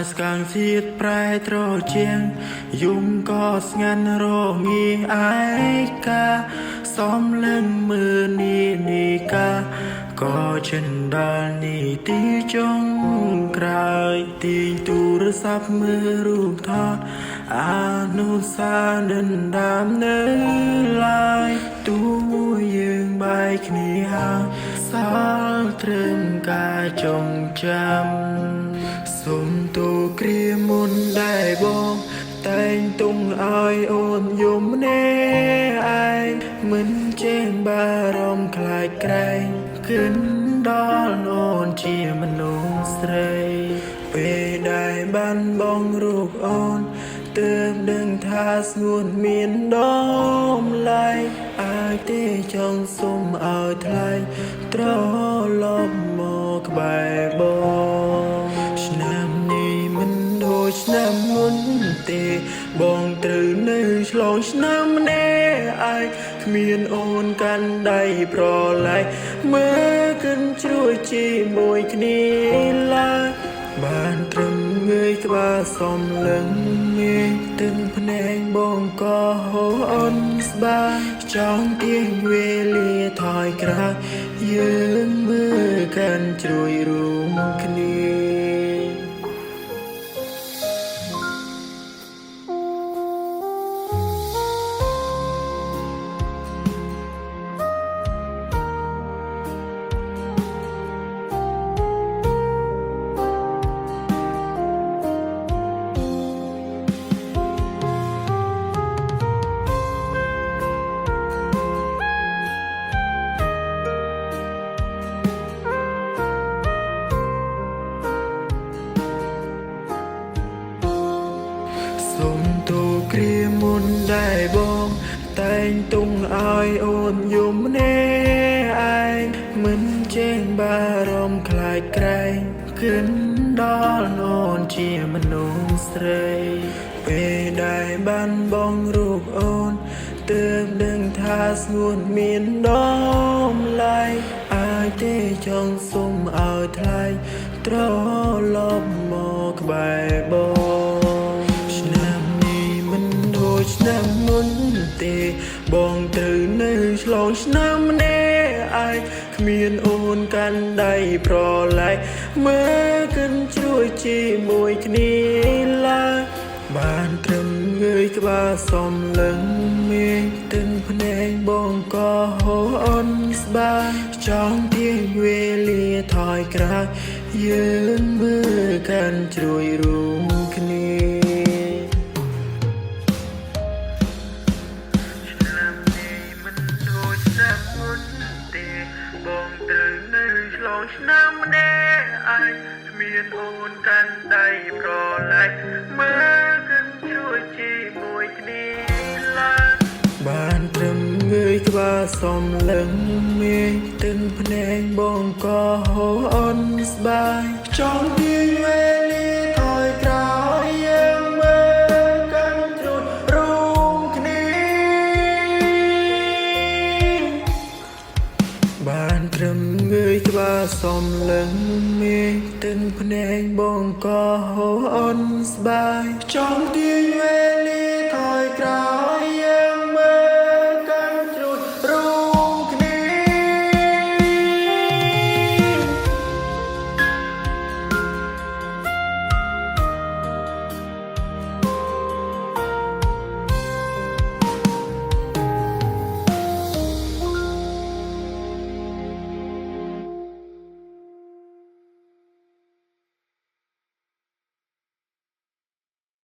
ស្កាំងទៀតប្រែត្រជាងយំក៏ស្ងាត់រងាឯកាសំលឹងមើលនេះកាក៏ចិនដល់នេះទីចុងក្រោយទីទូរស័ព្ទមើលរូបថតអនុស្សាវរីយ៍ដើមនៅឡើយទូមួយយើងបែកគ្នាហើយសល់ត្រឹមការចងចាំសុំទូគ្រាមុនដែរបងតែងទុំឲ្យអូនយំម្នាក់ឯងមិនចេះបារម្ភខ្លាចក្រែងគិនដល់អូនជាមនុស្សស្រីពេលដែលបានបងរូបអូនទើបដឹងថាស្ងួនមានតម្លៃអាចទេចង់សុំឲ្យថ្លៃត្រឡប់មកក្បែរបងឆ្នាំនេះមិនដូចឆ្នាំមុនទេបងត្រូវនៅឆ្លងឆ្នាំម្នាក់ឯងគ្មានអូនកាន់ដៃប្រឡែកមើលកិនជ្រួយជាមួយគ្នាឡើយបានត្រឹមងើយក្បាលសំលឹងងាយទឹកភ្នែកបងក៏ហូរអូនស្បាចង់ទាញវេលាថយក្រោយយើងមើលកាន់ជ្រួយរួមគ្នាសុំទូគ្រាមុនដែរបងតែងទុំឲ្យអូនយំម្នាក់ឯងមិនចេះបារម្ភខ្លាចក្រែងគិនដល់អូនជាមនុស្សស្រីពេលដែលបានបងរូបអូនទើបដឹងថាស្ងួនមានតម្លៃអាចទេចង់សុំឲ្យថ្លៃត្រឡប់មកក្បែរបងឆ្នាំឆ្នាំមុនទេបងត្រូវនៅឆ្លងឆ្នាំម្នាក់ឯងគ្មានអូនកាន់ដៃប្រឡែកមើលកិនជ្រួយជាមួយគ្នាឡើយបានត្រឹមងើយក្បាលសំលឹងមានទឹកភ្នែកបងក៏ហូរអូនស្បាចង់ទាញវេលាថយក្រោយយើងមើលកាន់ជ្រួយរួមគ្នាបងត្រូវនៅឆ្លងឆ្នាំម្នាក់ឯងគ្មានអូនកាន់ដៃប្រឡែកមើលកិនជ្រួយជាមួយគ្នាឡើយបានត្រឹមងើយក្បាលសំលឹងមានទឹកភ្នែកបងក៏ហូរអូនស្បាយចង់ទាញវេលាថយក្រោយយើងមើលកាន់ជ្រួយរួមគ្នាបានត្រឹមងើយក្បាលសំលឹងមានទឹកភ្នែកបងក៏ហូរអូនស្បាយចង់ទាញវេលាថយក្រោយ